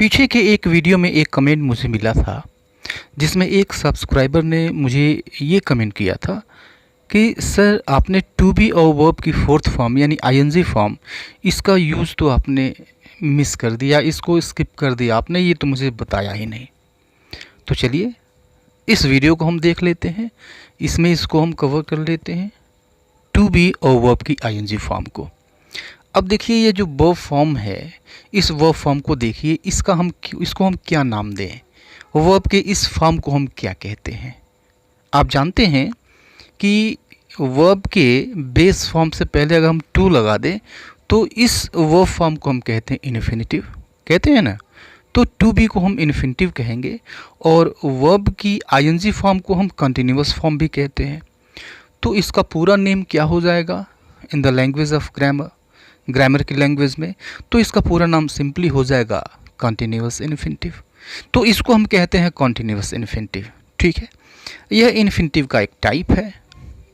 पीछे के एक वीडियो में एक कमेंट मुझे मिला था, जिसमें एक सब्सक्राइबर ने मुझे ये कमेंट किया था कि सर आपने टू बी और वर्ब की फोर्थ फॉर्म यानी आईएनजी फॉर्म इसका यूज़ तो आपने मिस कर दिया, इसको स्किप कर दिया आपने, ये तो मुझे बताया ही नहीं। तो चलिए इस वीडियो को हम देख लेते हैं, इसमें इसको हम कवर कर लेते हैं, टू बी और वर्ब की आईएनजी फॉर्म को। अब देखिए ये जो वर्ब फॉर्म है, इस वर्ब फॉर्म को देखिए, इसको हम क्या नाम दें, वर्ब के इस फॉर्म को हम क्या कहते हैं। आप जानते हैं कि वर्ब के बेस फॉर्म से पहले अगर हम टू लगा दें तो इस वर्ब फॉर्म को हम कहते हैं इन्फिनिटिव, कहते हैं ना। तो टू बी को हम इन्फिनिटिव कहेंगे और वर्ब की आईएनजी फॉर्म को हम कंटिन्यूअस फॉर्म भी कहते हैं। तो इसका पूरा नेम क्या हो जाएगा in the language of grammar की लैंग्वेज में, तो इसका पूरा नाम सिंपली हो जाएगा कॉन्टिन्यूअस इन्फिनिटिव। तो इसको हम कहते हैं कॉन्टिन्यूअस इन्फिनिटिव, ठीक है। यह इन्फिनिटिव का एक टाइप है,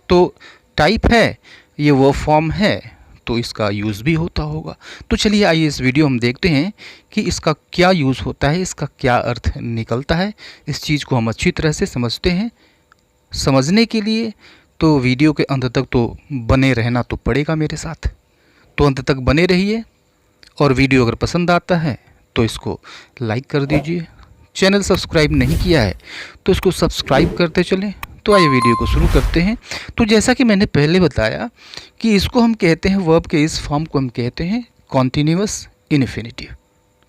तो टाइप है, ये वो फॉर्म है, तो इसका यूज़ भी होता होगा। तो चलिए आइए इस वीडियो हम देखते हैं कि इसका क्या यूज़ होता है, इसका क्या अर्थ निकलता है। इस चीज़ को हम अच्छी तरह से समझते हैं। समझने के लिए तो वीडियो के अंत तक तो बने रहना तो पड़ेगा मेरे साथ, तो अंत तक बने रहिए। और वीडियो अगर पसंद आता है तो इसको लाइक कर दीजिए। चैनल सब्सक्राइब नहीं किया है तो इसको सब्सक्राइब करते चलें। तो आइए वीडियो को शुरू करते हैं। तो जैसा कि मैंने पहले बताया कि इसको हम कहते हैं, वर्ब के इस फॉर्म को हम कहते हैं कॉन्टिन्यूअस इन्फिनिटिव,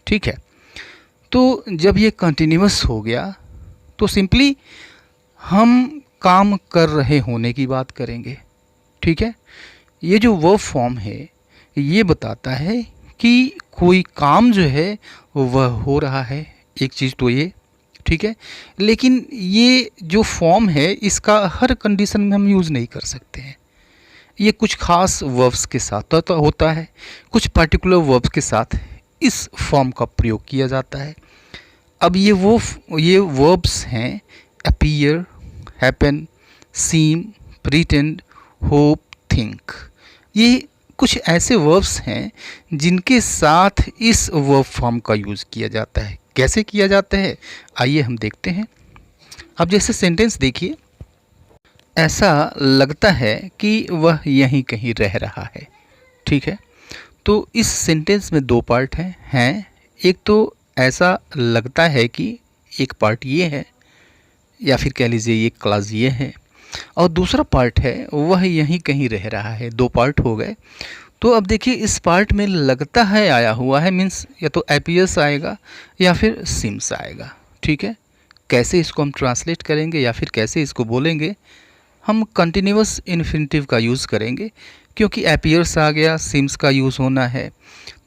ठीक है। तो जब ये कंटिन्यूअस हो गया तो सिंपली हम काम कर रहे होने की बात करेंगे, ठीक है। ये जो वर्ब फॉर्म है ये बताता है कि कोई काम जो है वह हो रहा है, एक चीज़ तो ये, ठीक है। लेकिन ये जो फॉर्म है इसका हर कंडीशन में हम यूज़ नहीं कर सकते हैं। ये कुछ खास वर्ब्स के साथ होता है, कुछ पर्टिकुलर वर्ब्स के साथ इस फॉर्म का प्रयोग किया जाता है। अब ये वर्ब्स हैं अपीयर, हैपन, सीम, प्रीटेंड, होप, थिंक। ये कुछ ऐसे वर्ब्स हैं जिनके साथ इस वर्ब फॉर्म का यूज़ किया जाता है। कैसे किया जाता है आइए हम देखते हैं। अब जैसे सेंटेंस देखिए, ऐसा लगता है कि वह यहीं कहीं रह रहा है, ठीक है। तो इस सेंटेंस में दो पार्ट हैं। एक तो ऐसा लगता है कि एक पार्ट ये है, या फिर कह लीजिए ये क्लास ये है, और दूसरा पार्ट है वह यहीं कहीं रह रहा है। दो पार्ट हो गए। तो अब देखिए इस पार्ट में लगता है आया हुआ है, मीन्स या तो एपियर्स आएगा या फिर सिम्स आएगा, ठीक है। कैसे इसको हम ट्रांसलेट करेंगे या फिर कैसे इसको बोलेंगे, हम कंटिन्यूअस इन्फिनिटिव का यूज़ करेंगे, क्योंकि एपियर्स आ गया, सिम्स का यूज़ होना है।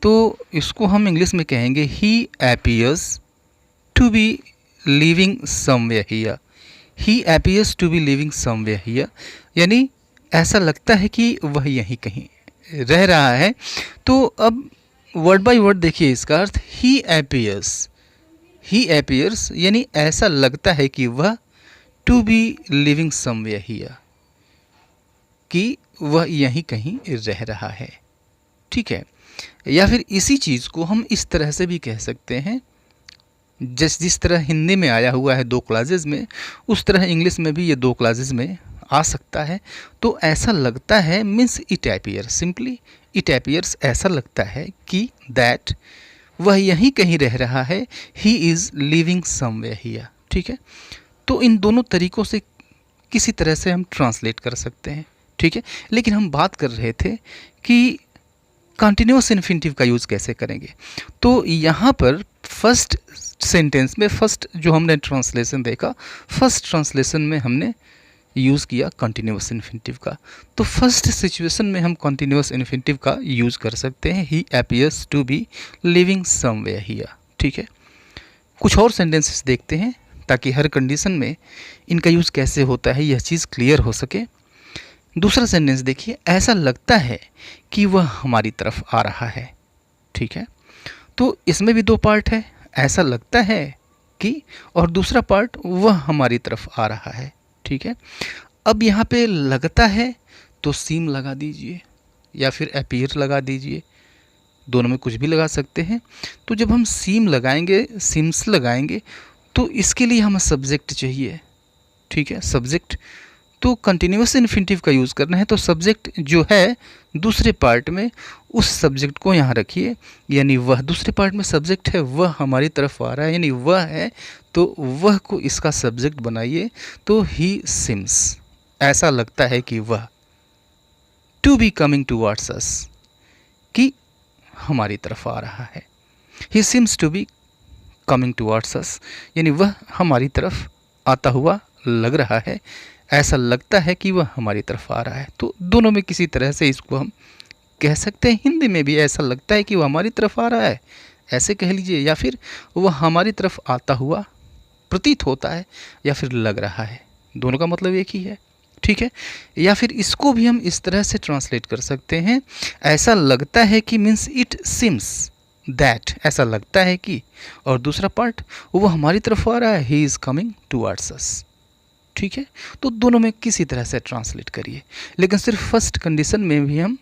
तो इसको हम इंग्लिश में कहेंगे he appears to be living somewhere here. He appears to be living somewhere here, यानी ऐसा लगता है कि वह यहीं कहीं रह रहा है। तो अब वर्ड बाय वर्ड देखिए इसका अर्थ, ही एपियर्स यानी ऐसा लगता है कि वह, to be living somewhere here, कि वह यहीं कहीं रह रहा है, ठीक है। या फिर इसी चीज़ को हम इस तरह से भी कह सकते हैं, जिस तरह हिंदी में आया हुआ है दो क्लासेस में, उस तरह इंग्लिश में भी ये दो क्लासेस में आ सकता है। तो ऐसा लगता है means it appears, simply it appears, ऐसा लगता है कि दैट वह यहीं कहीं रह रहा है, he is living somewhere here, ठीक है। तो इन दोनों तरीक़ों से किसी तरह से हम ट्रांसलेट कर सकते हैं, ठीक है। लेकिन हम बात कर रहे थे कि कंटिन्यूअस इन्फिनिटिव का यूज़ कैसे करेंगे। तो यहाँ पर फर्स्ट सेंटेंस में, फर्स्ट जो हमने ट्रांसलेशन देखा, फर्स्ट ट्रांसलेशन में हमने यूज़ किया कंटिन्यूअस इन्फिनिटिव का। तो फर्स्ट सिचुएशन में हम कंटिन्यूअस इन्फिनिटिव का यूज़ कर सकते हैं, he appears to be living somewhere here, ठीक है। कुछ और सेंटेंसेस देखते हैं ताकि हर कंडीशन में इनका यूज़ कैसे होता है यह चीज़ क्लियर हो सके। दूसरा सेंटेंस देखिए, ऐसा लगता है कि वह हमारी तरफ आ रहा है, ठीक है। तो इसमें भी दो पार्ट है, ऐसा लगता है कि, और दूसरा पार्ट वह हमारी तरफ आ रहा है, ठीक है। अब यहाँ पे लगता है तो सीम लगा दीजिए या फिर अपीयर लगा दीजिए। दोनों में कुछ भी लगा सकते हैं। तो जब हम सीम लगाएंगे, सिम्स लगाएंगे, तो इसके लिए हमें सब्जेक्ट चाहिए, ठीक है। सब्जेक्ट तो कंटिन्यूअस इन्फिनिटिव का यूज़ करना है, तो सब्जेक्ट जो है दूसरे पार्ट में उस सब्जेक्ट को यहाँ रखिए, यानी वह दूसरे पार्ट में सब्जेक्ट है, वह हमारी तरफ आ रहा है, यानी वह है, तो वह को इसका सब्जेक्ट बनाइए। तो ही सिम्स, ऐसा लगता है कि वह, to be coming towards us, कि हमारी तरफ आ रहा है। He seems to be coming towards us, यानी वह हमारी तरफ आता हुआ लग रहा है, ऐसा लगता है कि वह हमारी तरफ आ रहा है। तो दोनों में किसी तरह से इसको हम कह सकते हैं। हिंदी में भी ऐसा लगता है कि वह हमारी तरफ आ रहा है, ऐसे कह लीजिए, या फिर वह हमारी तरफ आता हुआ प्रतीत होता है, या फिर लग रहा है। दोनों का मतलब एक ही है, ठीक है। या फिर इसको भी हम इस तरह से ट्रांसलेट कर सकते हैं, ऐसा लगता है कि मीन्स इट सिम्स दैट, ऐसा लगता है कि, और दूसरा पार्ट वो हमारी तरफ आ रहा है, ही इज़ कमिंग टूवर्ड्स अस, ठीक है। तो दोनों में किसी तरह से ट्रांसलेट करिए, लेकिन सिर्फ फर्स्ट कंडीशन में भी हम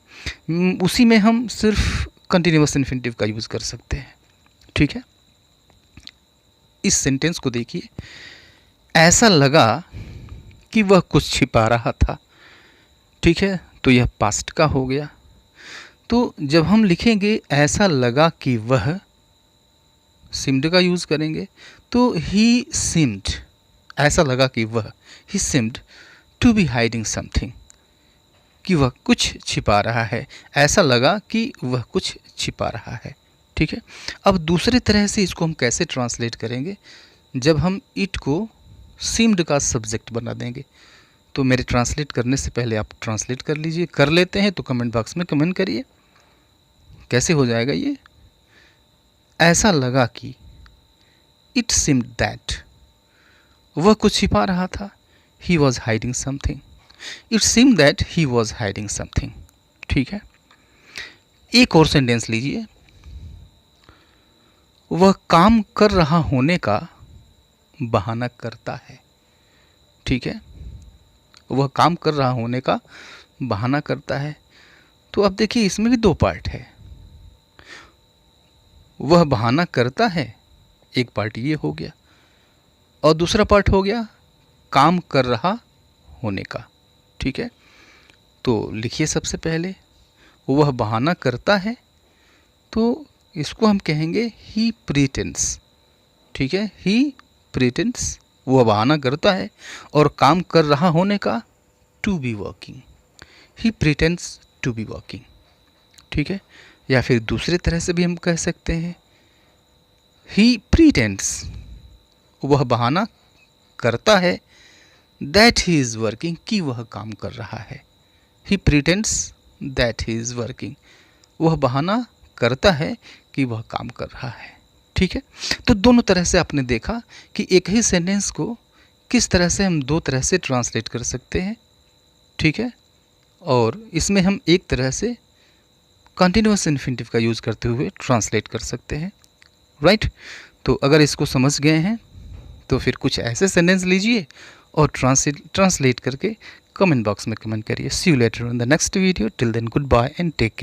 उसी में हम सिर्फ कंटिन्यूअस इन्फिनिटिव का यूज़ कर सकते हैं, ठीक है। इस सेंटेंस को देखिए, ऐसा लगा कि वह कुछ छिपा रहा था, ठीक है। तो यह पास्ट का हो गया। तो जब हम लिखेंगे ऐसा लगा कि वह, सिम्ड का यूज़ करेंगे, तो ही सिम्ड, ऐसा लगा कि वह, he seemed to be hiding something, कि वह कुछ छिपा रहा है, ऐसा लगा कि वह कुछ छिपा रहा है, ठीक है। अब दूसरे तरह से इसको हम कैसे ट्रांसलेट करेंगे, जब हम इट को सिम्ड का सब्जेक्ट बना देंगे। तो मेरे ट्रांसलेट करने से पहले आप ट्रांसलेट कर लीजिए, कर लेते हैं तो कमेंट बॉक्स में कमेंट करिए कैसे हो जाएगा ये। ऐसा लगा कि, इट सीम्ड दैट, वह कुछ छिपा रहा था, he was hiding something, it seemed that he was hiding something, ठीक है। एक और सेंटेंस लीजिए, वह काम कर रहा होने का बहाना करता है, ठीक है। वह काम कर रहा होने का बहाना करता है। तो अब देखिए इसमें भी दो पार्ट है, वह बहाना करता है, एक पार्ट ये हो गया, और दूसरा पार्ट हो गया काम कर रहा होने का, ठीक है। तो लिखिए सबसे पहले, वह बहाना करता है, तो इसको हम कहेंगे ही प्रीटेंस, ठीक है। ही प्रीटेंस, वह बहाना करता है, और काम कर रहा होने का to be working, he pretends to be working, ठीक है। या फिर दूसरे तरह से भी हम कह सकते हैं, ही प्रीटेंस, वह बहाना करता है, दैट ही इज़ वर्किंग, कि वह काम कर रहा है। He pretends that he is working, वह बहाना करता है कि वह काम कर रहा है, ठीक है। तो दोनों तरह से आपने देखा कि एक ही सेंटेंस को किस तरह से हम दो तरह से ट्रांसलेट कर सकते हैं, ठीक है। और इसमें हम एक तरह से कंटिन्यूअस इन्फिनिटिव का यूज़ करते हुए ट्रांसलेट कर सकते हैं, राइट। तो अगर इसको समझ गए हैं तो फिर कुछ ऐसे सेंटेंस लीजिए और ट्रांसलेट करके कमेंट बॉक्स में कमेंट करिए। See you later in the next video, till then goodbye and take care.